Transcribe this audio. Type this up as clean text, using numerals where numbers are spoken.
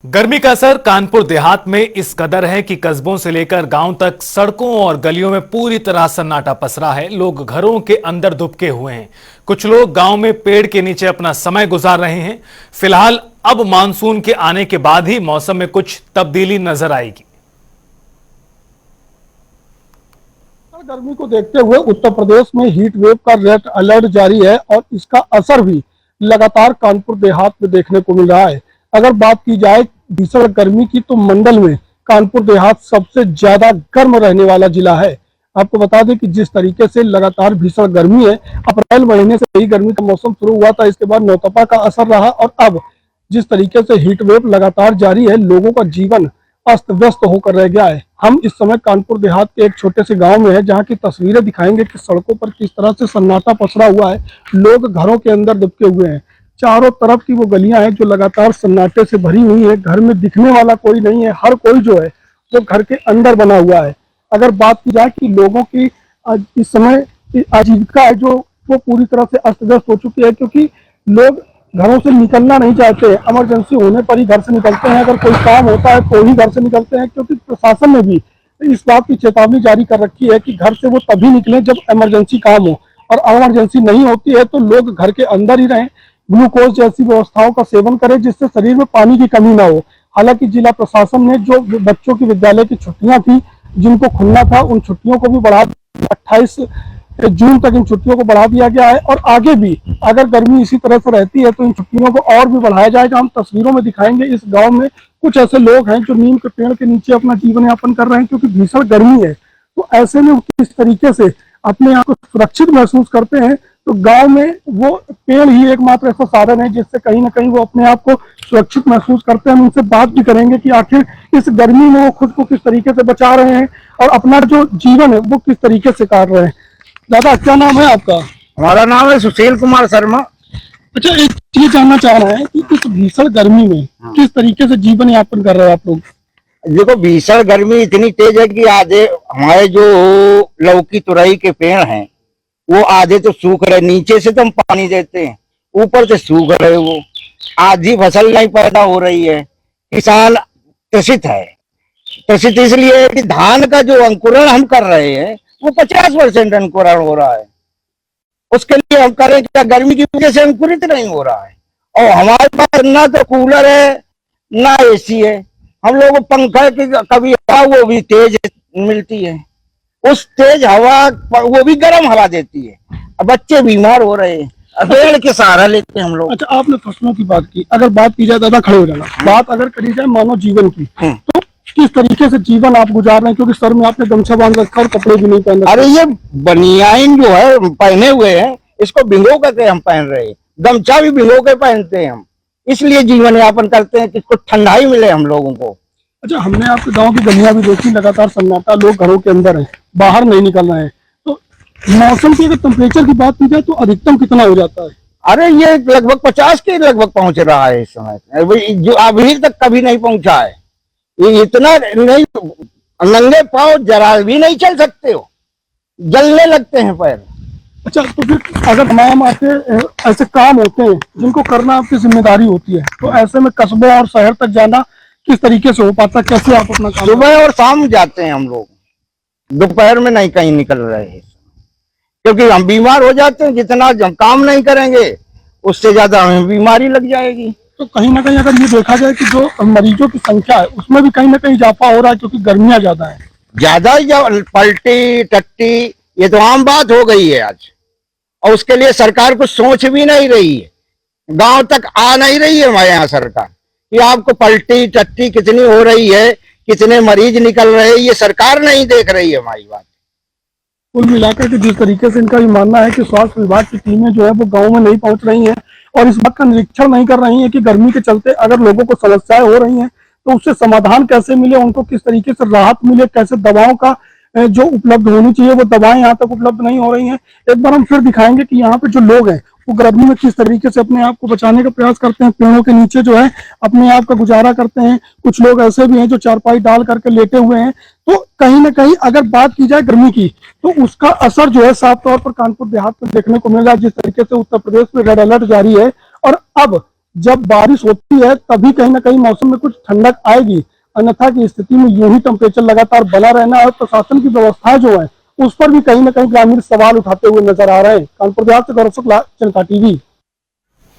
गर्मी का असर कानपुर देहात में इस कदर है कि कस्बों से लेकर गांव तक सड़कों और गलियों में पूरी तरह सन्नाटा पसरा है। लोग घरों के अंदर दुबके हुए हैं। कुछ लोग गांव में पेड़ के नीचे अपना समय गुजार रहे हैं। फिलहाल अब मानसून के आने के बाद ही मौसम में कुछ तब्दीली नजर आएगी। गर्मी को देखते हुए उत्तर प्रदेश में हीट वेव का रेड अलर्ट जारी है और इसका असर भी लगातार कानपुर देहात में देखने को मिल रहा है। अगर बात की जाए भीषण गर्मी की तो मंडल में कानपुर देहात सबसे ज्यादा गर्म रहने वाला जिला है। आपको बता दें कि जिस तरीके से लगातार भीषण गर्मी है, अप्रैल महीने से ही गर्मी का मौसम शुरू हुआ था, इसके बाद नौतपा का असर रहा और अब जिस तरीके से हीट वेव लगातार जारी है, लोगों का जीवन अस्त व्यस्त होकर रह गया है। हम इस समय कानपुर देहात के एक छोटे से गांव में है, जहां की तस्वीरें दिखाएंगे कि सड़कों पर किस तरह से सन्नाटा पसरा हुआ है। लोग घरों के अंदर दुबके हुए हैं। चारों तरफ की वो गलियां हैं जो लगातार सन्नाटे से भरी हुई है। घर में दिखने वाला कोई नहीं है, हर कोई जो है वो घर के अंदर बना हुआ है। अगर बात की जाए कि लोगों की इस समय आजीविका है जो वो पूरी तरह से अस्त व्यस्त हो चुकी है, क्योंकि लोग घरों से निकलना नहीं चाहते। इमरजेंसी होने पर ही घर से निकलते हैं, अगर कोई काम होता है तो ही घर से निकलते हैं, क्योंकि प्रशासन ने भी इस बात की चेतावनी जारी कर रखी है कि घर से वो तभी निकलें जब इमरजेंसी काम हो, और इमरजेंसी नहीं होती है तो लोग घर के अंदर ही रहें। ग्लूकोज जैसी व्यवस्थाओं का सेवन करें जिससे शरीर में पानी की कमी ना हो। हालांकि जिला प्रशासन ने जो बच्चों की विद्यालय की छुट्टियां थी, जिनको खुलना था, उन छुट्टियों को भी बढ़ा 28 जून तक इन छुट्टियों को बढ़ा दिया गया है। और आगे भी अगर गर्मी इसी तरह से रहती है तो इन छुट्टियों को और भी बढ़ाया जाएगा। हम तस्वीरों में दिखाएंगे, इस गांव में कुछ ऐसे लोग हैं जो नीम के पेड़ के नीचे अपना जीवन यापन कर रहे हैं, क्योंकि भीषण गर्मी है। तो ऐसे में किस तरीके से अपने आप को सुरक्षित महसूस करते हैं, तो गांव में वो पेड़ ही एकमात्र ऐसा साधन है जिससे कहीं ना कहीं वो अपने आप को सुरक्षित महसूस करते हैं। हम उनसे बात भी करेंगे कि आखिर इस गर्मी में वो खुद को किस तरीके से बचा रहे हैं और अपना जो जीवन है वो किस तरीके से काट रहे हैं। दादा, क्या नाम है आपका? हमारा नाम है सुशील कुमार शर्मा। अच्छा, एक चीज जानना चाह रहे हैं कि इस भीषण गर्मी में किस तरीके से जीवन यापन कर रहे हैं आप लोग? देखो, भीषण गर्मी इतनी तेज है कि आधे हमारे जो लौकी तुरई के पेड़ हैं वो आधे तो सूख रहे। नीचे से तो हम पानी देते हैं, ऊपर से सूख रहे। वो आधी फसल नहीं पैदा हो रही है। किसान त्रसित है। त्रसित इसलिए है कि धान का जो अंकुरण हम कर रहे हैं वो 50% अंकुरण हो रहा है। उसके लिए हम करें क्या? गर्मी की वजह से अंकुरित नहीं हो रहा है। और हमारे पास ना तो कूलर है ना एसी है। हम लोग पंखा की कभी हवा वो भी तेज मिलती है, उस तेज हवा वो भी गर्म हवा देती है। अब बच्चे बीमार हो रहे हैं, पेड़ के सहारा लेते हैं हम लोग। अच्छा, आपने फसलों की बात की, अगर बात की जाए, दादा खड़े हो जाना, बात अगर करी जाए मानव जीवन की, तो किस तरीके से जीवन आप गुजार रहे हैं? क्योंकि सर में आपने गमछा बांध रखा और कपड़े भी नहीं पहन रखे। अरे ये बनियाइन जो है पहने हुए हैं, इसको भिगो करके हम पहन रहे हैं। गमछा भी भिगो के पहनते हैं हम, इसलिए जीवन यापन करते हैं कि कुछ ठंडाई मिले हम लोगों को। अच्छा, हमने आपके गांव की गलियां भी देखी, लगातार सन्नाटा, लोग घरों के अंदर हैं, बाहर नहीं निकल रहे हैं। तो मौसम की अगर टेम्परेचर की बात की जाए तो अधिकतम कितना हो जाता है? अरे ये लगभग 50 के लगभग पहुंच रहा है इस समय, जो अभी तक कभी नहीं पहुंचा है। ये इतना नहीं, नंगे पांव जरा भी नहीं चल सकते हो, जलने लगते हैं पैर। अच्छा, तो फिर अगर तमाम आपके ऐसे काम होते हैं जिनको करना आपकी जिम्मेदारी होती है, तो ऐसे में कस्बों और शहर तक जाना किस तरीके से हो पाता? कैसे आप अपना काम? सुबह और शाम जाते हैं हम लोग, दोपहर में नहीं कहीं निकल रहे हैं, क्योंकि हम बीमार हो जाते हैं। जितना हम काम नहीं करेंगे उससे ज्यादा हमें बीमारी लग जाएगी। तो कहीं ना कहीं अगर ये देखा जाए कि जो मरीजों की संख्या है उसमें भी कहीं ना कहीं इजाफा हो रहा है, क्योंकि गर्मियां ज्यादा है। ज्यादा पलटी टट्टी ये तो आम बात हो गई है आज, और उसके लिए सरकार कुछ सोच भी नहीं रही है। गांव तक आ नहीं रही है हमारे यहाँ सरकार कि आपको पलटी टट्टी कितनी हो रही है, कितने मरीज निकल रहे हैं, ये सरकार नहीं देख रही है हमारी बात। कुल मिलाकर के जिस तरीके से इनका ये मानना है कि स्वास्थ्य विभाग की टीमें जो है वो गांव में नहीं पहुंच रही हैं और इस बात का निरीक्षण नहीं कर रही हैं कि गर्मी के चलते अगर लोगों को समस्याएं हो रही हैं तो उससे समाधान कैसे मिले, उनको किस तरीके से राहत मिले, कैसे दवाओं का जो उपलब्ध होनी चाहिए वो दवाएं यहाँ तक उपलब्ध नहीं हो रही हैं। एक बार हम फिर दिखाएंगे कि यहाँ पे जो लोग हैं वो गर्मी में किस तरीके से अपने आप को बचाने का प्रयास करते हैं, पेड़ों के नीचे जो है अपने आप का गुजारा करते हैं। कुछ लोग ऐसे भी हैं जो चारपाई डाल करके लेटे हुए हैं। तो कहीं ना कहीं अगर बात की जाए गर्मी की, तो उसका असर जो है साफ तौर पर कानपुर देहात में देखने को मिल रहा है। जिस तरीके से उत्तर प्रदेश में रेड अलर्ट जारी है और अब जब बारिश होती है तभी कहीं ना कहीं मौसम में कुछ ठंडक आएगी, अन्यथा की स्थिति में यूं ही टेम्परेचर लगातार बना रहना और प्रशासन की व्यवस्था जो है उस पर भी कहीं ना कहीं ग्रामीण सवाल उठाते हुए नजर आ रहे हैं। कानपुर देहात से गौरव शुक्ला, जनता टीवी।